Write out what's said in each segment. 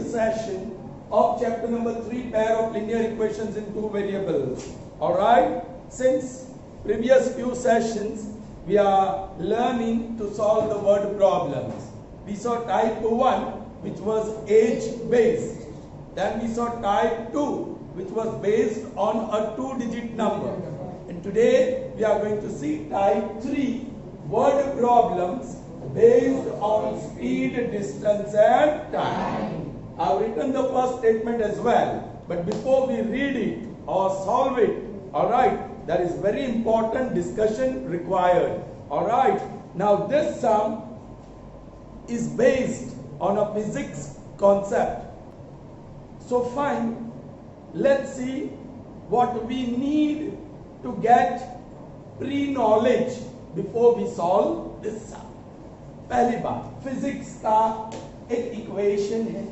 session of chapter number 3, pair of linear equations in two variables. Alright, since previous few sessions we are learning to solve the word problems. We saw type 1, which was age based. Then we saw type 2, which was based on a 2-digit number. And today we are going to see type 3, word problems based on speed, distance and time. I have written the first statement as well. But before we read it or solve it, alright, there is very important discussion required. Alright, now this sum is based on a physics concept. So fine, let's see what we need to get pre-knowledge before we solve this sum. पहली बात, physics का एक equation है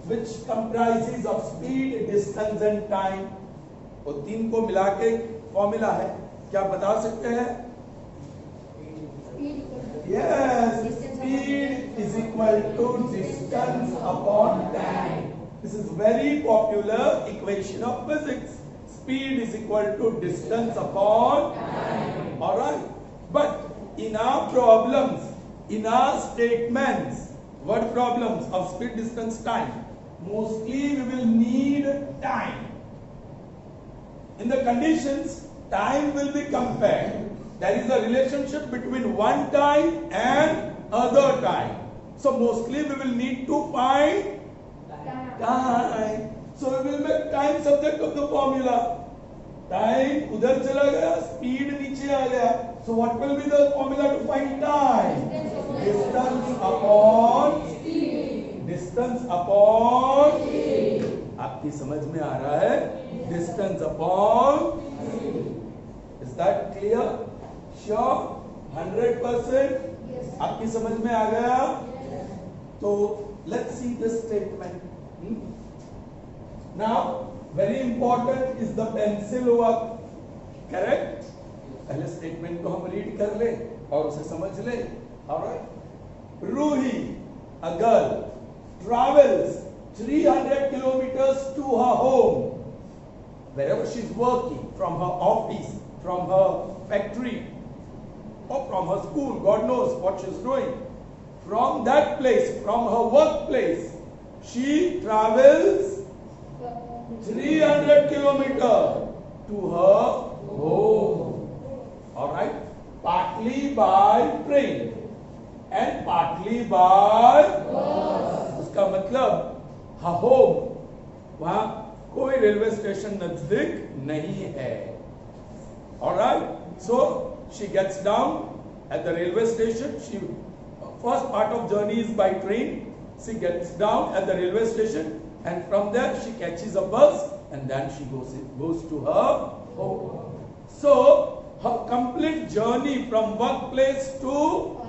which comprises of speed, distance and time. और तीन को मिला के फॉर्मूला है, क्या बता सकते हैं? Yes, speed is equal to distance upon time. This is very popular equation of physics. Speed is equal to distance upon time. Alright, but in our problems, in our statements, word problems of speed, distance, time, mostly we will need time. In the conditions, time will be compared. There is a relationship between one time and other time. So mostly we will need to find time. So we will make time subject of the formula. Time udhar chala gaya, speed niche aa gaya. So what will be the formula to find time? Distance upon speed. Distance upon speed. आपकी समझ में आ रहा है? Distance upon speed. Is that clear? Sure? 100%? Yes. आपकी समझ में आ गया? Yes. So let's see this statement. Now, very important is the pencil work. Correct? पहले स्टेटमेंट को हम रीड कर ले और उसे समझ ले. Alright? Ruhi, a girl, travels 300 kilometers to her home, wherever she is working, from her office, from her factory, or from her school. God knows what she is doing. From that place, from her workplace, she travels 300 kilometers to her home. Alright? Partly by train and partly by bus. उसका मतलब her home, वहाँ कोई railway station नजदीक नहीं है. Alright? So she gets down at the railway station. First part of journey is by train. She gets down at the railway station, and from there she catches a bus, and then she goes to her home. So her complete journey from workplace to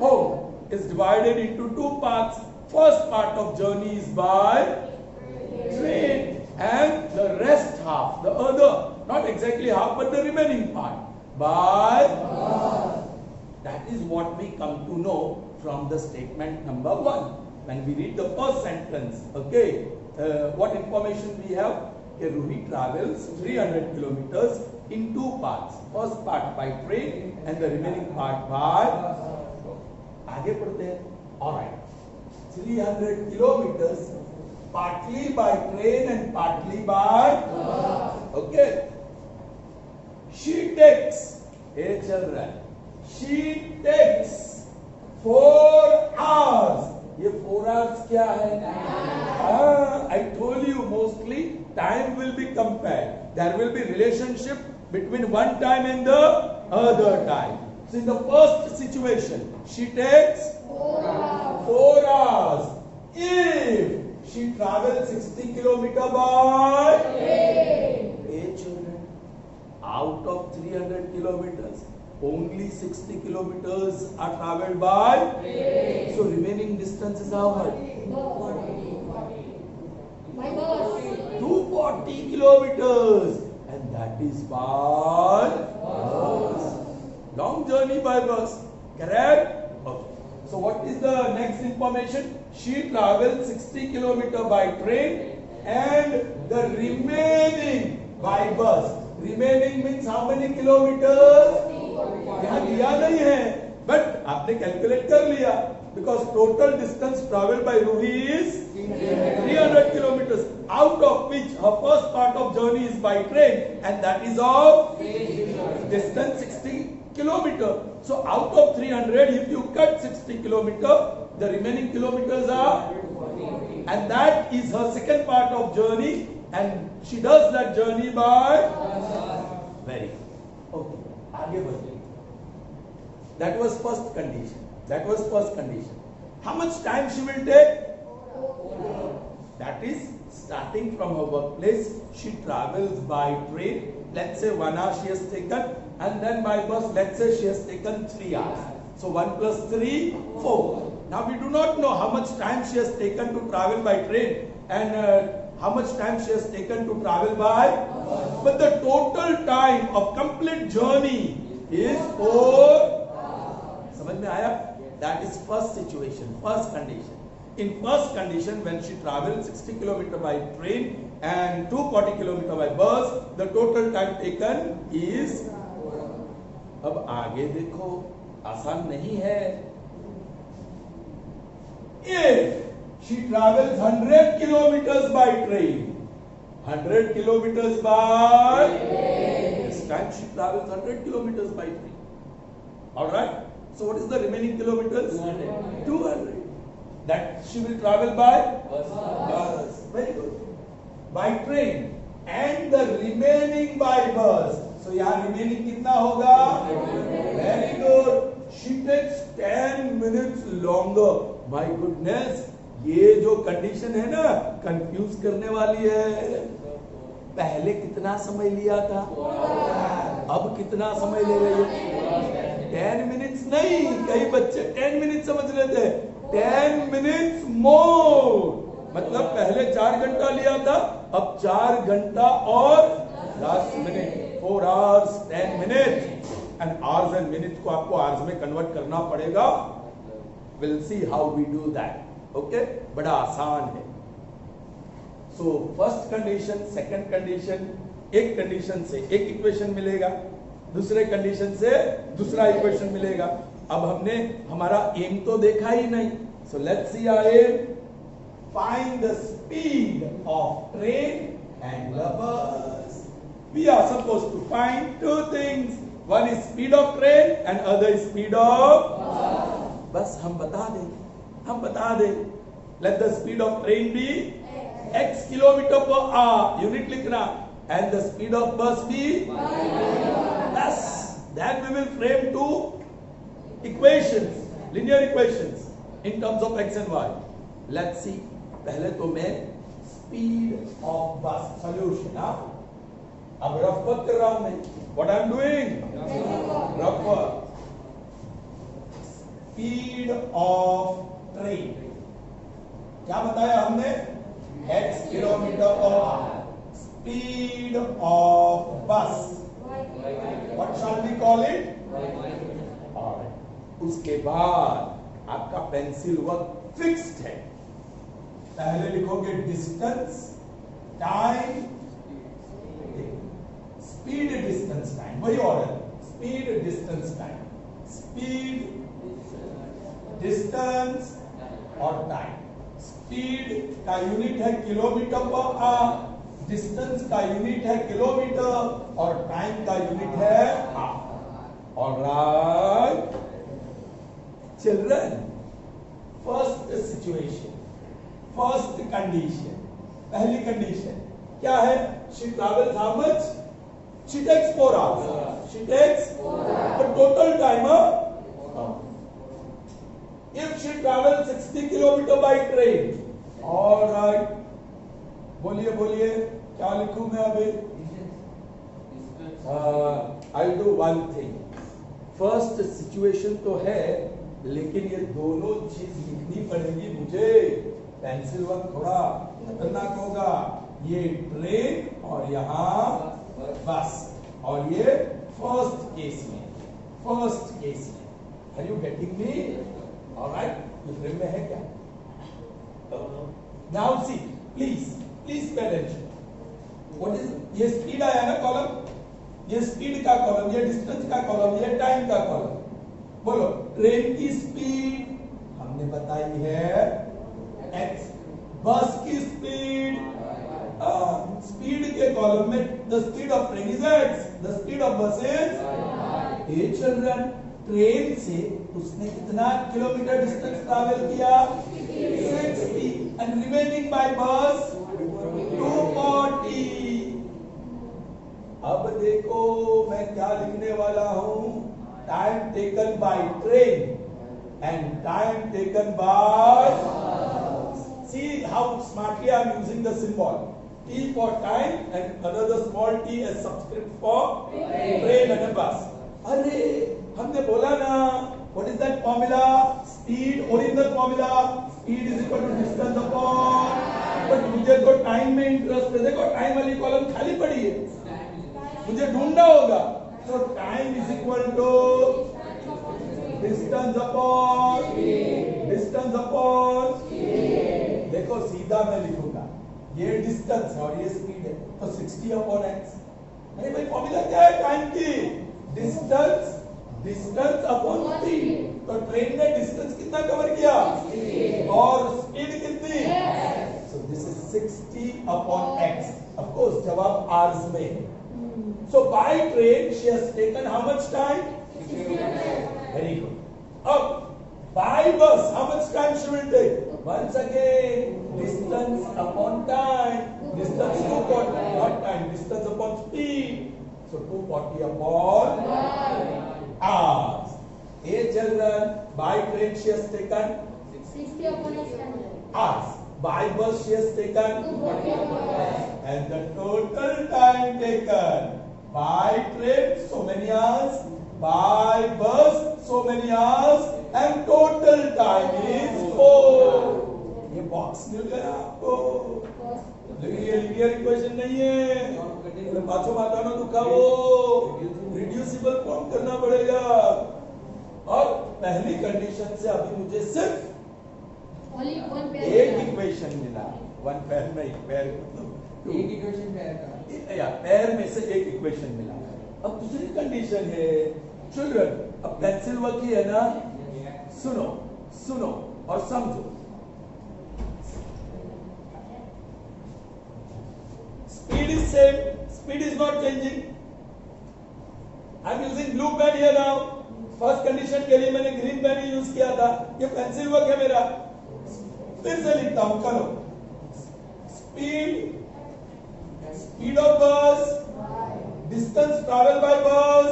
home is divided into two parts. First part of journey is by train, and the rest half, the other, not exactly half, but the remaining part, by bus. That is what we come to know from the statement number 1. When we read the first sentence, okay, what information we have? Ruhi travels 300 kilometers in two parts. First part by train and the remaining part by bus. आगे पढ़ते हैं. Alright, 300 kilometers, partly by train and partly by bus. Okay. She takes, she takes 4 hours. ये 4 hours क्या है? I told you mostly time will be compared. There will be relationship between one time and the other time. So in the first situation, she takes 4 hours. If she travels 60 kilometers by train, children, out of 300 kilometers, only 60 kilometers are travelled by train. So remaining distance is how much? 240 kilometers, and that is by bus. Long journey by bus. Correct? Okay. So what is the next information? She travels 60 kilometer by train and the remaining by bus. Remaining means how many kilometers? यहाँ दिया नहीं है, but आपने calculate कर लिया, because total distance traveled by Ruhi is 300 kilometers, out of which her first part of journey is by train, and that is of distance 60 kilometer. So out of 300, if you cut 60 kilometer, the remaining kilometers are, and that is her second part of journey, and she does that journey by very good. Okay, आगे बढ़िए. That was first condition. That was first condition. How much time she will take? That is starting from her workplace. She travels by train. Let's say 1 hour she has taken, and then by bus, let's say she has taken 3 hours. So 1 plus 3, 4. Now we do not know how much time she has taken to travel by train and how much time she has taken to travel by, but the total time of complete journey is 4. समझ में आया? That is first situation, first condition. In first condition, when she travels 60 km by train and 240 km by bus, the total time taken is. अब आगे देखो, आसान नहीं है. If she travels 100 kilometers by train, 100 kilometers by this time she travels 100 kilometers by train. All right. So what is the remaining kilometers? 200. That she will travel by bus. Very good. By train and the remaining by bus. So यहाँ remaining कितना होगा? Very good. She takes 10 minutes longer. My goodness, ये जो condition है ना, confuse करने वाली है. पहले कितना समय लिया था, अब कितना समय ले रही है? 10 minutes नहीं, कई बच्चे 10 minutes समझ लेते हैं. 10 minutes more, मतलब पहले 4 घंटा लिया था, अब 4 घंटा और 10 minute. 4 hours 10 minutes, and hours and minutes को आपको hours में कन्वर्ट करना पड़ेगा. We'll see how we do that. Okay, बड़ा आसान है. So first condition, second condition, एक कंडीशन से एक इक्वेशन मिलेगा, दूसरे कंडीशन से दूसरा इक्वेशन मिलेगा. अब हमने हमारा एम तो देखा ही नहीं. So let's see our aim. Find the speed of train and the bus. We are supposed to find two things. One is speed of train and other is speed of bus. हम बता दें. Let the speed of train be x kilometer per hour. Unit लिखना. And the speed of bus be bus. Then we will frame two equations, linear equations in terms of x and y. Let's see. पहले तो मैं speed of bus solution. अब rough work कर रहा हूं मैं. What I am doing? Rough work. Speed of train. क्या बताया हमने? x kilometre per our. Speed of bus. What shall we call it? Alright. उसके बाद आपका पेंसिल वर्क फिक्स्ड है. पहले लिखोगे distance, time, speed, distance, time. वही order. Speed, distance, time. Speed, distance और टाइम. स्पीड का यूनिट है किलोमीटर पर आवर, डिस्टेंस का यूनिट है किलोमीटर और टाइम का यूनिट है hour. Alright children, first situation, first condition, पहली कंडीशन क्या है? She travels how much? She takes 4 hours. She takes the total time. If she travels 60 kilometer by train, all right. बोलिए क्या लिखूं मैं अभी? I'll do one thing. First situation तो है, लेकिन ये दोनों चीज लिखनी पड़ेगी मुझे. पेंसिल वर्क थोड़ा खतरनाक होगा. ये ट्रेन और यहाँ बस, और ये फर्स्ट केस में. Are you getting me? Alright, ये फ्रेम में है क्या? Now see, please pay attention. What is ये स्पीड आया ना कॉलम, ये स्पीड का कॉलम, ये डिस्टेंस का कॉलम, ये टाइम का कॉलम। बोलो ट्रेन की स्पीड हमने बताई है x, बस की स्पीड स्पीड के कॉलम में the speed of train is x, the speed of बस इज ए चिल्ड्रन। ट्रेन से उसने कितना किलोमीटर डिस्टेंस ट्रैवल किया? 60 एंड रिमेनिंग बाय बस 240। अब देखो मैं क्या लिखने वाला हूं, time taken by train and time taken by, see how smartly I am using the symbol T for time and another small t as subscript for train and a bus. अरे हमने बोला ना, what is that formula? Speed, original formula, speed is equal to distance upon, but मुझे तो time में interest है। देखो time वाली कॉलम खाली पड़ी है, मुझे ढूंढना होगा। So time is equal to distance upon देखो सीधा मैं लिखूंगा, ये डिस्टेंस है और ये स्पीड है, तो 60 अपॉन x। अरे भाई फॉर्मूला क्या है टाइम की? Distance upon speed. तो ट्रेन ने डिस्टेंस कितना कवर किया? और स्पीड कितनी? So this is 60 upon x। Of course जवाब आवर्स में है। So by train she has taken how much time? 60 minutes. Very good. अब by bus how much time she will take? Once again distance upon time. Distance to what time? Distance upon speed. So 240 upon hours. A children, by train she has taken 60 upon hours. By bus she has taken 240 upon hours. And the total time taken by train so many hours, by bus so many hours, and total time is 4. ये box मिल गया आपको, लेकिन ये linear equation नहीं है। पाछो मातानो दुखा वो रिड्यूसिबल फॉर्म करना पड़ेगा। और पहली कंडीशन से अभी मुझे सिर्फ एक इक्वेशन मिला, वन पैर नहीं, पैर मतलब एक इक्वेशन पैर का, या पैर में से एक इक्वेशन मिला। अब दूसरी कंडीशन है चिल्ड्रन, अब पेंसिल वर्क ही है ना, सुनो और समझो। Speed is same, speed is not changing. I am using blue pen here now. First condition के लिए मैंने ग्रीन पेन ही यूज किया था। ये पेंसिल वर्क है मेरा, फिर से लिखता हूं, करो। स्पीड ऑफ बस, डिस्टेंस ट्रैवल बाय बस,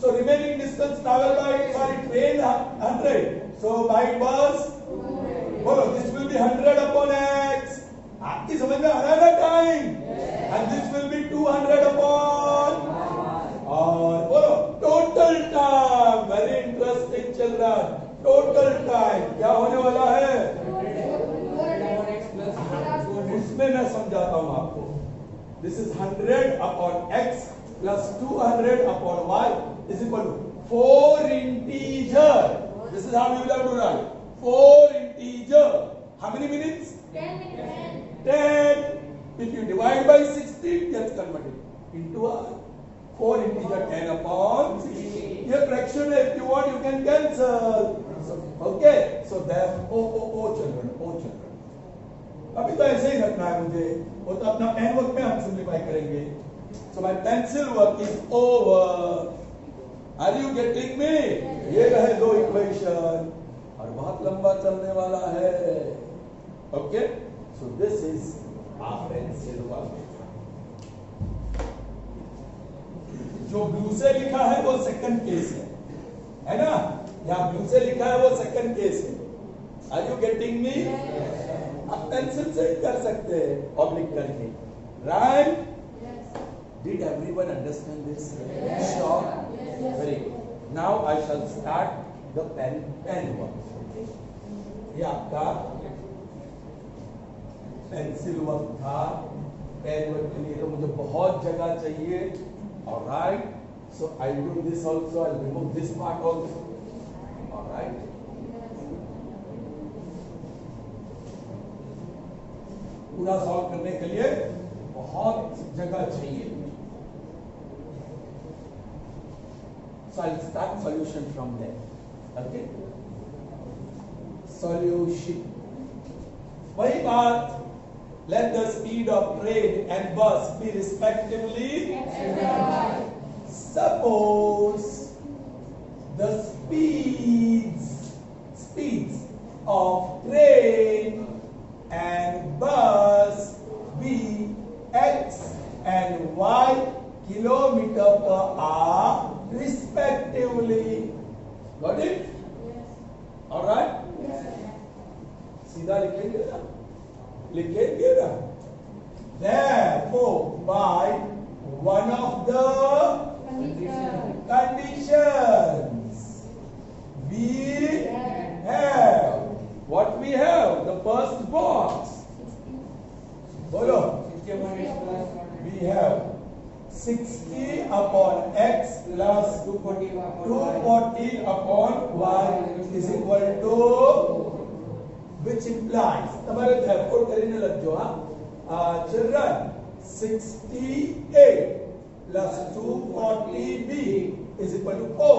so remaining distance travel by train 100, so by bus बोलो this will be 100 upon x। आपकी समझ में आ रहा है ना time? and this will be 200 upon, और बोलो टोटल टाइम, वेरी इंटरेस्टिंग चल रहा है। टोटल टाइम क्या होने वाला है? उसमें मैं समझाता हूं आपको। This is 100 upon x plus 200 upon y is equal to 4 integer. This is how we will have to write 4 integer. How many minutes? 10 minutes. 10. If you divide by 60, it gets converted into hour. 4 integer 10 upon 60. ये fraction है. If you want, you can cancel. Okay. So there, children. अभी तो ऐसे ही रखना है मुझे, वो तो अपना पेन वर्क में हम सिंप्लीफाई करेंगे। So my pencil work is over. Are you getting me? ये रहे दो इक्वेशन और बहुत लंबा चलने वाला है। Okay? So this is our pencil work. जो ब्लू से लिखा है वो सेकंड केस है ना? यहाँ ब्लू से लिखा है वो सेकंड केस है। Are you getting me? आप पेंसिल से कर सकते हैं ऑब्लिक करके, right? Did everyone understand this? Yes. Sure? Yes. Very good. Now I shall start the pen work. ये आपका पेंसिल वर्क था। पेन वर्क के लिए तो मुझे बहुत जगह चाहिए। Alright. So I do this also. I'll remove this part also. Alright, पूरा सॉल्व करने के लिए बहुत जगह चाहिए. So I'll start solution from there. Okay? Solution. वही बात. Let the speed of train and bus be respectively. Suppose the speeds of train and bus be x and y kilometer per hour respectively. Got it? All right? सीधा लिखेंगे ना? लिखेंगे ना? Therefore, by one of the conditions, we have what we have. The first box. Bolo. We have 60 upon x plus 240 upon y is equal to, which implies, तुम्हारे therefore करने लग जाओ हाँ. Children, 68 plus 240b is equal to O,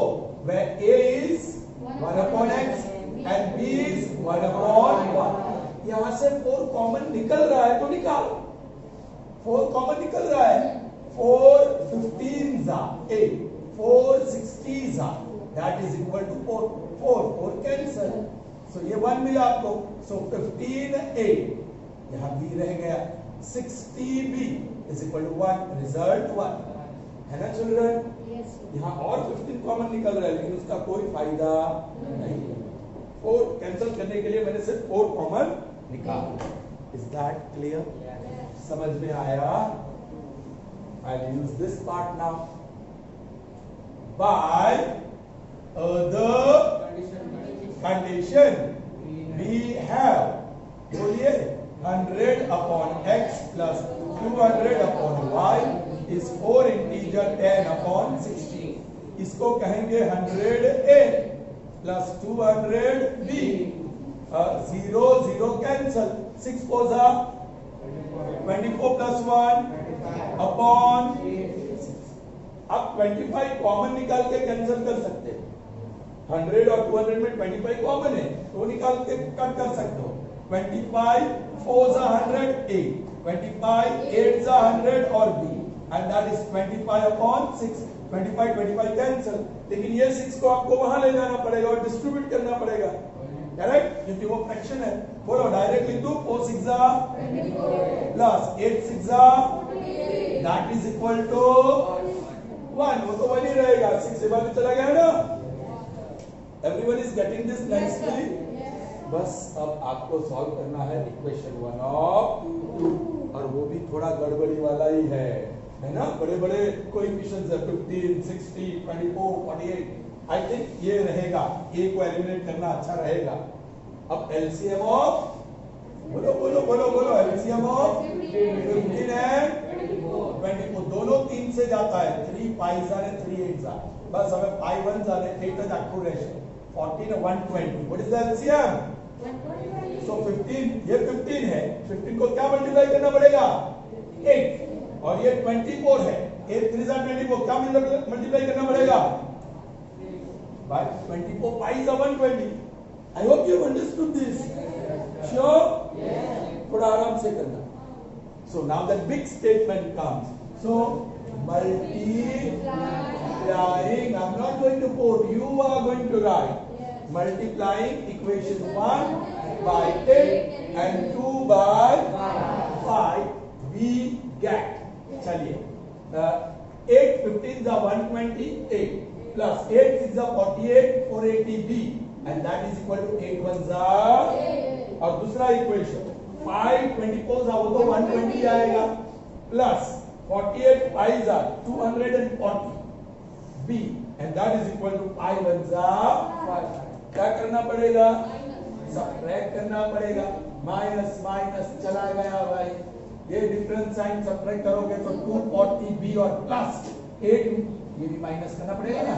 where A is 1 upon x and B is 1 upon y. यहाँ से 4 common निकल रहा है तो निकाल. 4 कॉमन निकल रहा है. 4 15s are 8, 4 60s are, that is equal to 4 cancel. So ये 1 मिला आपको. So 15a, यहाँ b रह गया. 60b is equal to 1, result 1 है ना चिल्ड्रन. यहाँ और 15 कॉमन निकल रहा है लेकिन उसका कोई फायदा नहीं. 4 कैंसिल करने के लिए मैंने सिर्फ 4 कॉमन निकाला. Is that clear? समझ में आया? I'll use this part now. By the condition we have, बोलिए, 100 upon x plus 200 upon y is 4 integer 10 upon 16. इसको कहेंगे 100a plus 200b. 0 0 cancel. 6 4 are 24 plus 1 upon. अब 25 कॉमन निकाल के कैंसिल कर सकते हैं. 100 और 200 में 25 कॉमन है तो निकाल के कट कर सकते हो. 25 4s are 100 a, 25 8s are 100 और b, and that is 25 upon 6. 25 cancel. लेकिन ये 6 को आपको वहां ले जाना पड़ेगा और डिस्ट्रीब्यूट करना पड़ेगा. करेक्ट? क्योंकि वो फ्रैक्शन है. बोलो डायरेक्ट लिख दो. 4 6 plus 8 6 that is equal to 1. वो तो 1 ही रहेगा. 6 से बाहर चला गया ना. Everyone is getting this nicely. बस अब आपको सॉल्व करना है इक्वेशन 1 ऑफ 2 और वो भी थोड़ा गड़बड़ी वाला ही है ना. बड़े बड़े कोएफिशिएंट्स है 15 60 24 48. आई थिंक ये रहेगा. ए को एलिमिनेट करना अच्छा रहेगा. अब एलसीएम ऑफ बोलो बोलो बोलो बोलो एलसीएम ऑफ 15 एंड 24 दोनों 3 से जाता है. 3 पाइज आ रहे 3 8s आ. बस हमें पाई 1s आ रहे 8 जाकू रहेगा. 14 और 120. What is the LCM? So 15 ये 15 है. 15 को क्या मल्टीप्लाई करना पड़ेगा? 8 और ये 24 है. 8 3 24 क्या मल्टीप्लाई करना पड़ेगा? By 24 pi is 120. I hope you have understood this. Sure? थोड़ा आराम से करना. So now the big statement comes. So multiplying. I'm not going to quote. You are going to write. Multiplying equation 1 by 8 and 2 by 5. We get. चलिए. 8 15s are 128. Plus 8 6 are 48 480b and that is equal to 8 1s are. और दूसरा equation 5 24s are वो तो 120 आएगा. Plus 48 5s are 240 b and that is equal to 5 1s are. क्या करना पड़ेगा? Subtract करना पड़ेगा. माइनस माइनस चला गया भाई. ये डिफरेंस साइन सब्ट्रैक्ट करोगे तो 240 b और प्लस 8 ये भी माइनस करना पड़ेगा ना.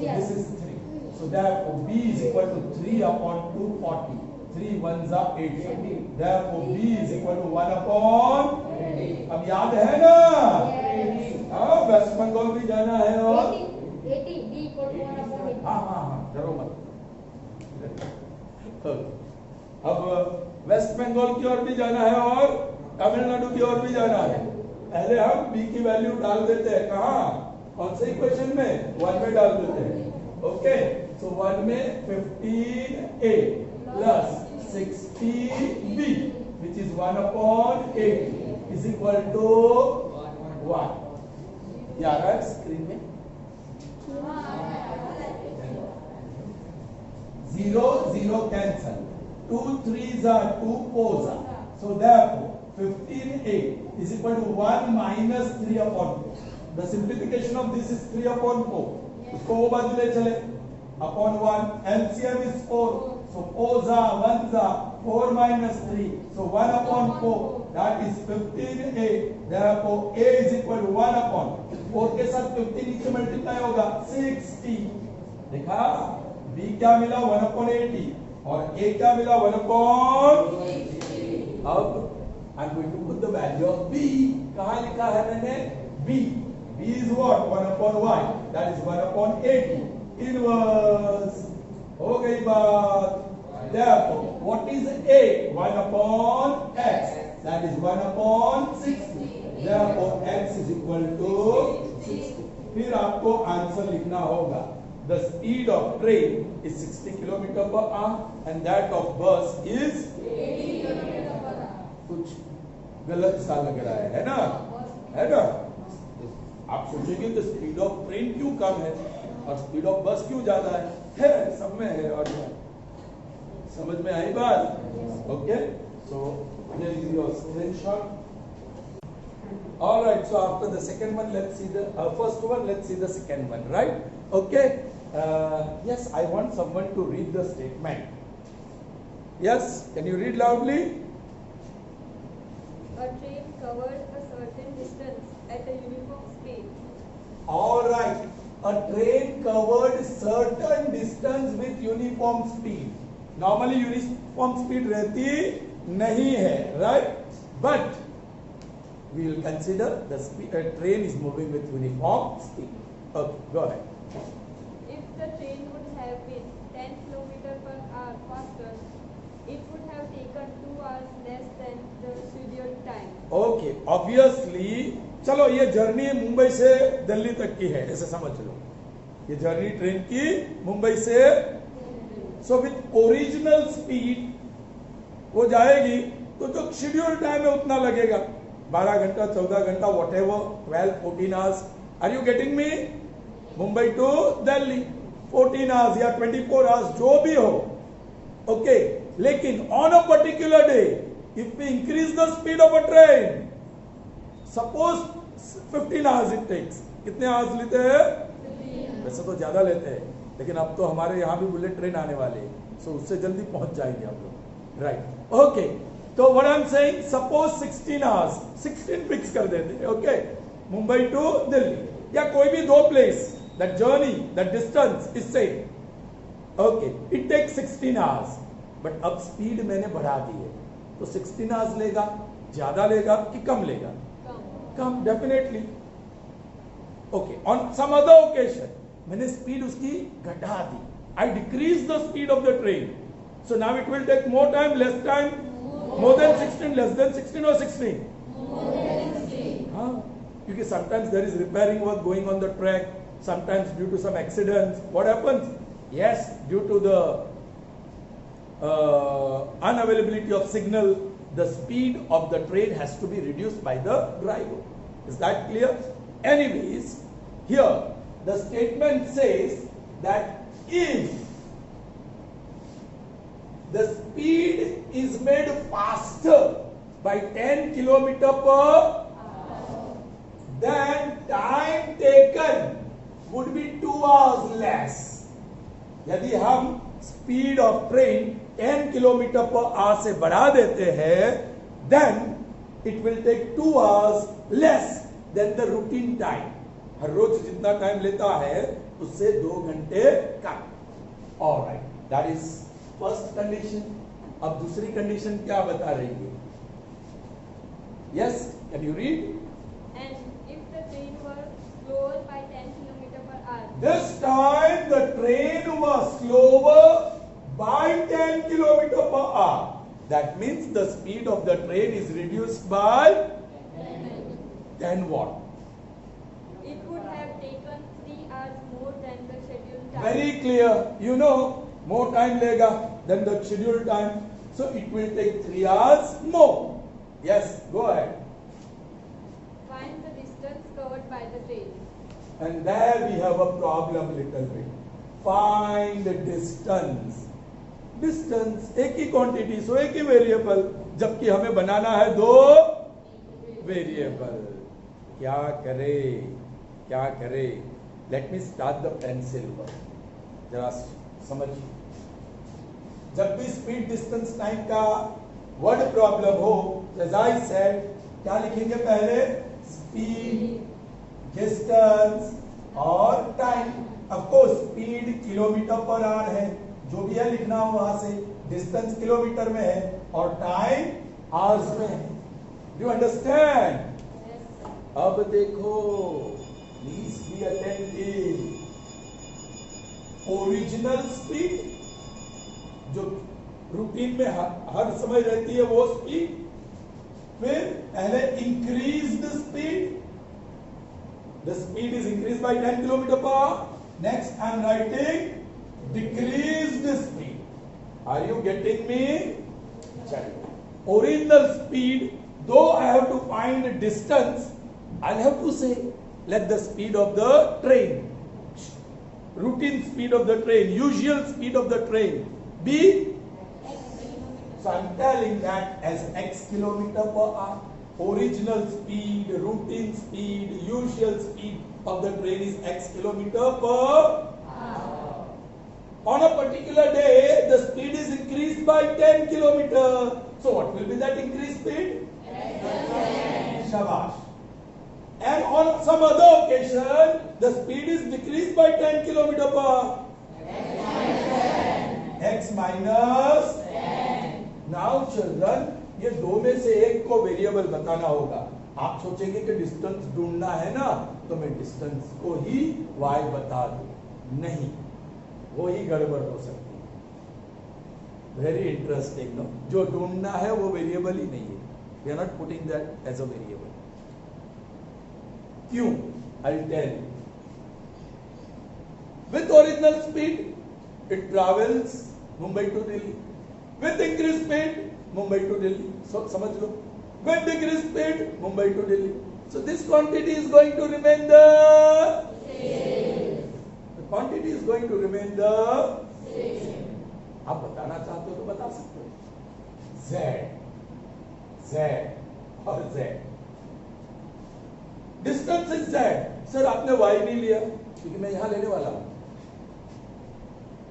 This is 3. So therefore b is equal to 3 upon 240. 3 ones are 80. Therefore b is equal to 1 upon 80. अब याद है ना? हाँ, वेस्ट बंगाल भी जाना है और 80 b equal to 1 upon 80. हाँ डरो मत। अब वेस्ट बंगाल की ओर भी जाना है और तमिलनाडु की ओर भी जाना है। पहले हम b की वैल्यू डाल देते हैं, कहाँ? कौन से इक्वेशन में? 1 में डाल देते हैं। ओके, सो 1 में 15a plus 60b which is 1 upon 80 is equal to 1. ये आ रहा है स्क्रीन में? 0 0 cancel. 2 3s are 2 4s are. So therefore 15a is equal to 1 minus 3 upon 4. The simplification of this is 3 upon 4. उसको वो बाजू ले चले upon 1. LCM is 4. So 4s are 1s are 4 minus 3. So 1 upon 4. That is 15a. Therefore a is equal to 1 upon 4 के साथ 15 नीचे multiply होगा 60. देखा? b क्या मिला? 1 upon 80 और a क्या मिला? 1 upon 80. अब I'm going to put the value of b. कहाँ लिखा है मैंने? b. b is what? 1 upon y. That is 1 upon 80. Inverse. हो गई बात. Therefore, what is a? 1 upon x. That is 1 upon 60. Therefore, x is equal to 60. फिर आपको answer लिखना होगा. The speed of train is 60 km per hour and that of bus is 80 km per hour. कुछ गलत सा लग रहा है ना? है ना? आप सोचेंगे तो स्पीड ऑफ ट्रेन क्यों कम है और स्पीड ऑफ बस क्यों ज्यादा है? सब में है। और समझ में आई बात? Okay, so here is your screenshot. All right, so after the second one, let's see the first one. Let's see the second one, right? Okay. Yes, I want someone to read the statement. Yes, can you read loudly? A train covered a certain distance at a uniform speed. All right. A train covered certain distance with uniform speed. Normally uniform speed रहती नहीं है, right? But we will consider the train is moving with uniform speed. Okay, go ahead. If the train would have been 10 km per hour faster, it would have taken 2 hours less than the scheduled time. Okay, obviously, चलो ये journey Mumbai से दिल्ली तक की है, ऐसे समझ लो। ये journey train की मुंबई से, so with original speed वो जाएगी तो जो शेड्यूल टाइम है उतना लगेगा, 12 घंटा 14 घंटा whatever, 12 14 hours. Are you getting me? Mumbai to Delhi 14 hours या 24 hours जो भी हो, ओके। लेकिन on a particular day if we increase the speed of a train, suppose 15 hours it takes, कितने आवर्स लेते हैं? वैसे तो ज्यादा लेते हैं, लेकिन अब तो हमारे यहाँ भी बुलेट ट्रेन आने वाले हैं, सो उससे जल्दी पहुंच जाएंगे हम लोग, राइट? ओके, तो what I am saying, suppose 16 hours, 16 fix कर देते हैं, ओके, मुंबई टू दिल्ली या कोई भी दो place, that journey, that distance is same, okay, it takes 16 hours, but अब स्पीड मैंने बढ़ा दी है, तो 16 hours लेगा, ज्यादा लेगा कि कम लेगा? कम, definitely. Okay, on some other occasion मैंने स्पीड उसकी घटा दी, I decrease the speed of the train, so now it will take more time, less time, more than 16, less than 16 और 16? हाँ, क्योंकि sometimes there is repairing work going on the track, sometimes due to some accidents, what happens? Yes, due to the unavailability of signal, the speed of the train has to be reduced by the driver. Is that clear? Anyways, here the statement says that if the speed is made faster by 10 km per hour, then time taken would be 2 hours less. यदि हम speed of train 10 km per hour से बढ़ा देते हैं, then it will take 2 hours less than the routine time. हर रोज जितना time लेता है उससे 2 घंटे कम। Alright, that is first condition. अब दूसरी कंडीशन क्या बता रही है? Yes, can you read? And if the train were slower by 10 km/h. This time the train was slower by 10 km/h. That means the speed of the train is reduced by 10 what? It would have taken 3 hours more than the scheduled time. Very clear. You know, more time lega than the scheduled time. So it will take 3 hours more. Yes, go ahead. Find the distance covered by the train. And there we have a problem little bit. Find the distance. Distance एक ही quantity, सो एक ही variable, जबकि हमें बनाना है दो variable. क्या करे, क्या करे? Let me start the pencil work. जरा समझिए, जब भी स्पीड डिस्टेंस टाइम का वर्ड प्रॉब्लम हो, एज आई सेड, क्या लिखेंगे पहले? स्पीड, डिस्टेंस और time. Of course speed kilometre per our है, जो भी है लिखना हो वहां से. डिस्टेंस किलोमीटर में है और टाइम आवर्स में है. Do understand? अब देखो, please be attentive. Original speed जो रूटीन में हर समय रहती है वो स्पीड. फिर पहले increase the speed. The speed is increased by 10 km/h. Next, I am writing decreased speed. Are you getting me? Original speed, though I have to find distance, I'll have to say, let the speed of the train, routine speed of the train, usual speed of the train be. So I'm telling that as x km/h. Original speed, routine speed, usual speed of the train is x km/h. On a particular day, the speed is increased by 10 km. So what will be that increased speed? Shabash. And on some other occasion, the speed is decreased by 10 km/h. X minus 10. Now children, ये दो में से एक को variable बताना होगा. आप सोचेंगे कि डिस्टेंस ढूंढना है ना, तो मैं डिस्टेंस को ही y बता दूं. नहीं, वो ही गड़बड़ हो सकती है. Very interesting no. जो ढूंढना है वो वेरिएबल ही नहीं है. We are not putting that as a variable. क्यों? I will tell you. With original speed it travels Mumbai to Delhi. With increase speed Mumbai to Delhi. So समझ लो. With decreased speed, Mumbai to Delhi. So this quantity is going to remain the same. The quantity is going to remain the same. आप बताना चाहते हो तो बता सकते हो. Z, Z और Z. Distance is Z. Sir आपने Y नहीं लिया क्योंकि मैं यहां लेने वाला हूं.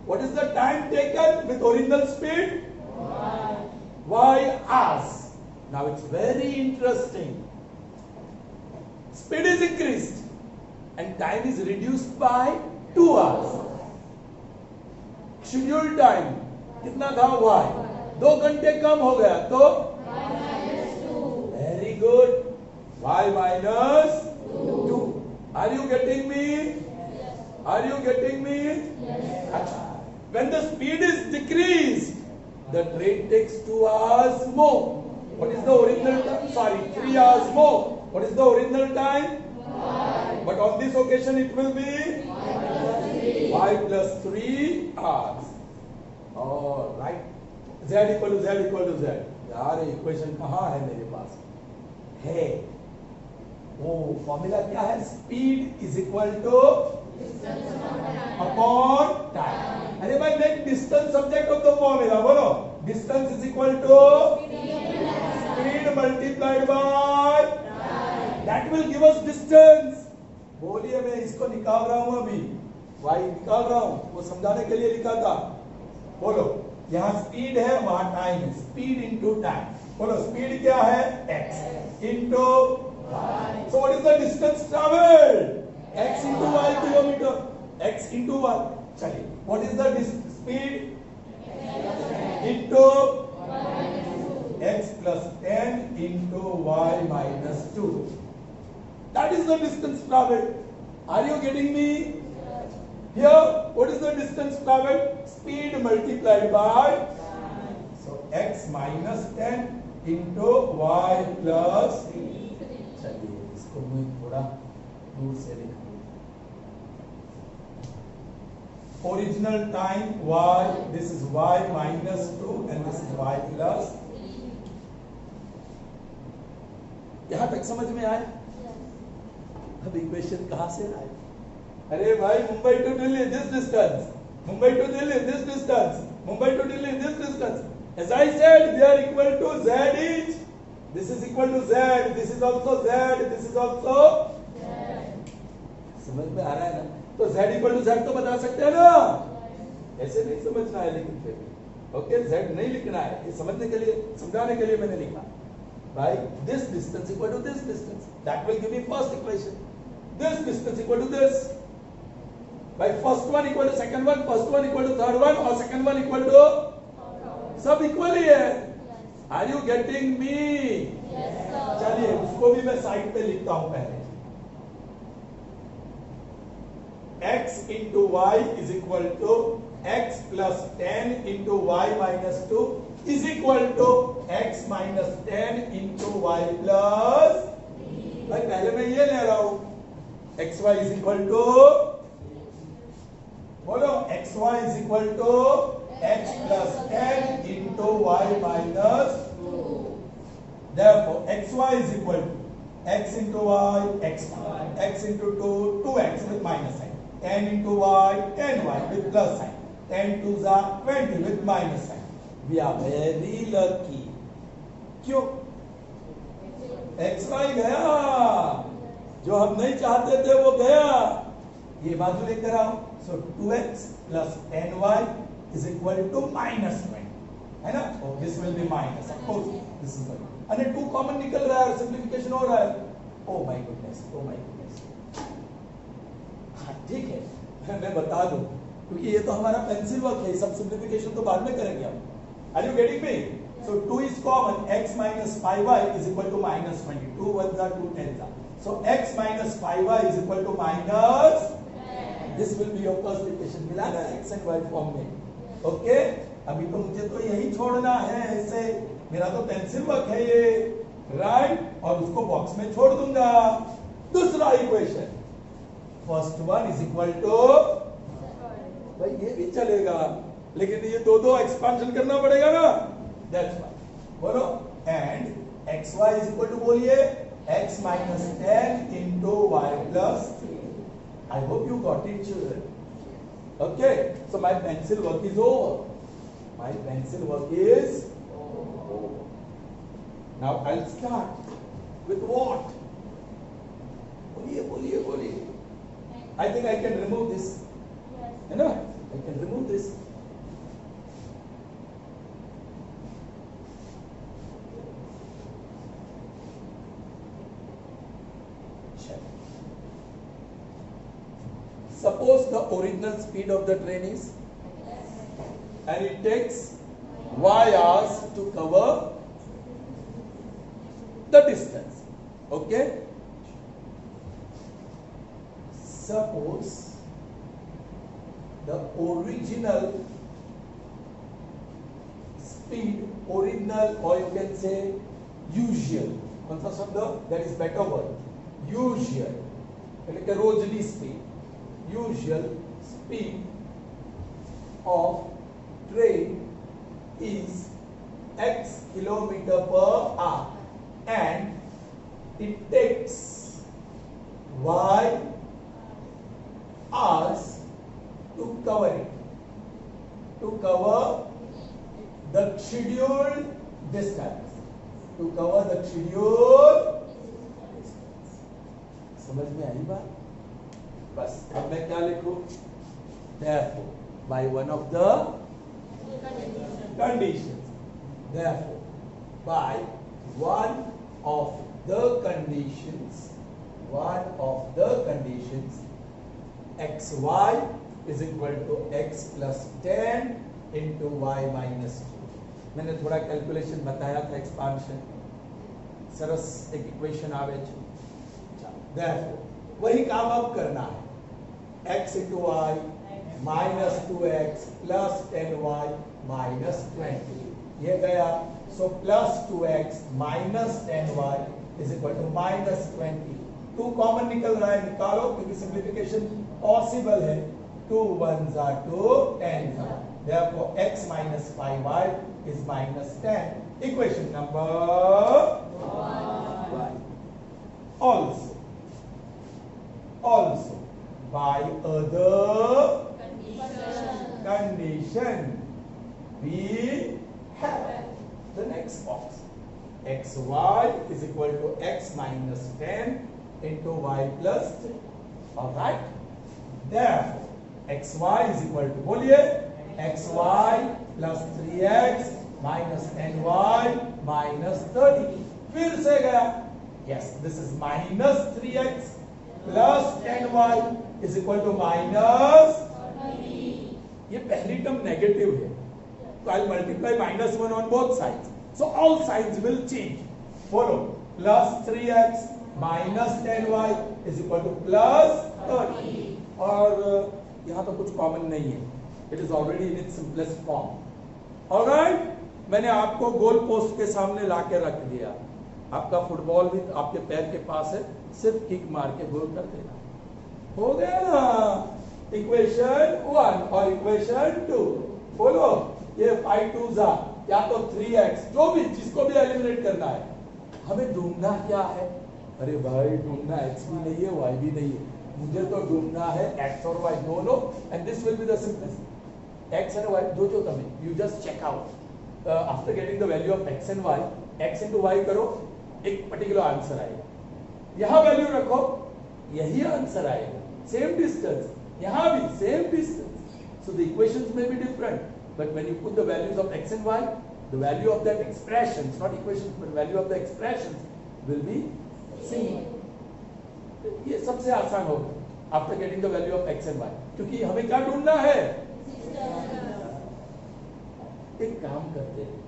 What is the time taken with original speed? Y hours. Now it's very interesting. Speed is increased and time is reduced by 2 hours. Scheduled time कितना था? Y. 2 घंटे कम हो गया तो very good. Y minus 2. Are you getting me? Are you getting me? Yes. When the speed is decreased, the train takes 2 hours more. What is the original time? Sorry, 3 hours more. What is the original time? 5. But on this occasion it will be 5 plus 3 hours. All right. Z equal to Z equal to Z. यार equation कहाँ है मेरे पास? है. वो formula क्या है? Speed is equal to upon time. अरे भाई make distance subject of the formula. बोलो. Distance is equal to speed multiplied by that will give us distance. बोलिए, मैं इसको निकाल रहा हूं अभी. वाई निकाल रहा हूं, वो समझाने के लिए लिखा था. बोलो, यहां स्पीड है, वहां टाइम है. Speed into time. बोलो, स्पीड क्या है? x into y. So what is the distance travelled? x into y kilometre. x into y. चलिए, what is the speed? Into x plus 10 into y minus 2. That is the distance traveled. Are you getting me? Here, what is the distance traveled? Speed multiplied by, so x minus 10 into y plus 3. चलिए, इसको मैं थोड़ा दूर से लिखूं. Original time y, this is y minus 2 and this is y plus. यहां तक समझ में आए? अब इक्वेशन कहां से आए? अरे भाई, Mumbai to Delhi this distance, Mumbai to Delhi this distance, Mumbai to Delhi this distance. As I said, they are equal to z each. This is equal to z, this is also z, this is also z. समझ में आ रहा है ना? तो z equal to z तो बता सकते हैं ना? ऐसे नहीं समझना है, लेकिन फिर ओके, z नहीं लिखना है, ये समझने के लिए, समझाने के लिए मैंने लिखा. भाई, this distance equal to this distance, that will give me first equation. This distance equal to this. By first one equal to second one, first one equal to third one, और second one equal to, सब equal ही है. Are you getting me? Yes, sir. चलिए, उसको भी मैं side पे लिखता हूं पहले. x into y is equal to x plus 10 into y minus 2 is equal to x minus 10 into y plus. भाई, पहले मैं ये ले रहा हूं, xy is equal to, बोलो, xy is equal to x plus 10 into y minus 2. Therefore, xy is equal to x into y, x into 2, 2x with minus sign. 10 into y, 10y with plus sign. 10 2s are 20 with minus sign. We are very lucky. क्यों? xy गया, जो हम नहीं चाहते थे वो गया. ये बाजू लेकर आओ. So 2x plus 10y is equal to minus 20. है ना? So this will be minus. Of course, this is one. अरे 2 कॉमन निकल रहा है, सिंप्लीफिकेशन हो रहा है. Oh my goodness, oh my goodness. हाँ, ठीक है, मैं बता दूं, क्योंकि ये तो हमारा पेंसिल वर्क है, सब सिंप्लीफिकेशन तो बाद में करेंगे हम. Are you getting me? So 2 is common, x minus 5y is equal to minus 20. 2 1s are 2 10s are. So x minus 5y is equal to minus. This will be your first equation. मिला ना x and y form में? Okay, अभी तो मुझे तो यही छोड़ना है, ऐसे मेरा तो पेंसिल वर्क है ये, राइट? और उसको बॉक्स में छोड़ दूंगा. दूसरा equation, first one is equal to, भाई ये भी चलेगा, लेकिन ये दो दो एक्सपांशन करना पड़ेगा ना. दैट्स व्हाई, बोलो, and x y is equal to, बोलिए, x minus 10 into y plus 3. I hope you got it, children. Okay, so my pencil work is over. My pencil work is over. Now I'll start with what? बोलिए. I think I can remove this. You know, I can remove this. Suppose the original speed of the train is, and it takes y hours to cover the distance. Okay? Suppose the original speed, original, or you can say usual, कौन सा शब्द? That is better word. Usual, मतलब कि रोजनी speed. Usual speed of train is x kilometer per hour, and it takes y hours to cover it, to cover the scheduled distance, to cover the scheduled distance. समझ में आई बात? बस, अब मैं क्या लिखूं? Therefore, by one of the conditions. Therefore, by one of the conditions, xy is equal to x plus 10 into y minus 2. मैंने थोड़ा कैलकुलेशन बताया था एक्सपांशन सरस एक इक्वेशन आवे છે therefore वही काम अब करना है x into y minus 2x plus 10y minus 20 ये गया so plus 2x minus 10y is equal to minus 20 2 common निकल रहा है निकालो क्योंकि सिंप्लीफिकेशन पॉसिबल है 2 1s are 2 10 are therefore x minus 5y is minus 10 equation number 1 also by other condition we have the next box xy is equal to x minus 10 into y plus 3 all right therefore xy is equal to बोलिए xy plus 3x minus 10y minus 30 फिर से गया yes this is minus 3x plus 10y is equal to minus 30 ये पहली term negative है तो I'll multiply minus 1 on both sides so all sides will change follow plus 3x minus 10y is equal to plus 30 और यहाँ तो कुछ common नहीं है it is already in its simplest form alright मैंने आपको गोल पोस्ट के सामने लाके रख दिया आपका फुटबॉल भी आपके पैर के पास है सिर्फ किक मार के गोल कर देना हो गया ना इक्वेशन 1 और इक्वेशन 2 बोलो ये 5 2s या तो 3x जो भी जिसको भी एलिमिनेट करना है हमें ढूंढना क्या है अरे भाई ढूंढना x भी नहीं है y भी नहीं है मुझे तो ढूंढना है x और y दोनों and this will be the simplest x and y दो जो तमें you just check out after getting the value of x and y x into y करो एक पर्टिकुलर आंसर आएगा यहाँ वैल्यू रखो यही आंसर आएगा सेम डिस्टेंस यहाँ भी same distance so the equations may be different but when you put the values of x and y the value of that expressions not equations but value of the expressions will be same ये सबसे आसान होगा after getting the value of x and y क्योंकि हमें क्या ढूंढना है एक काम करते हैं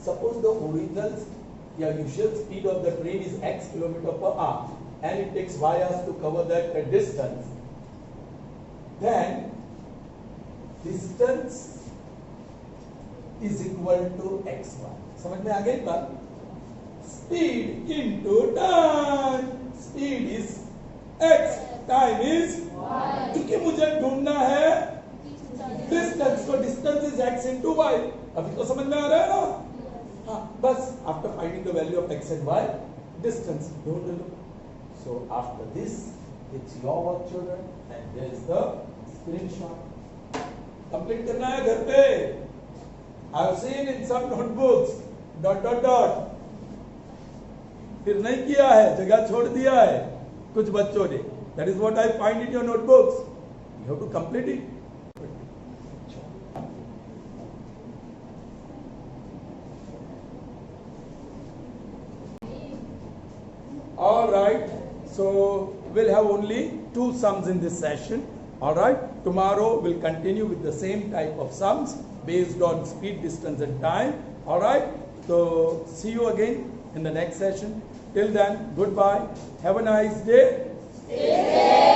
suppose the original या usual speed of the train is x km/h and it takes y hours to cover that distance then distance is equal to xy समझ में आ गई बात speed into time speed is x time is y क्योंकि मुझे ढूंढना है distance तो distance is x into y अभी तो समझ में आ रहा है ना हाँ बस after finding the value of x and y distance ढूंढ लो so after this it's your work children and there is the screenshot complete करना है घर पे I have seen in some notebooks dot dot dot फिर नहीं किया है जगह छोड़ दिया है कुछ बच्चों ने that is what I find in your notebooks you have to complete it all right so we'll have only 2 sums in this session all right tomorrow we'll continue with the same type of sums based on speed distance and time all right so see you again in the next session till then goodbye have a nice day Stay safe.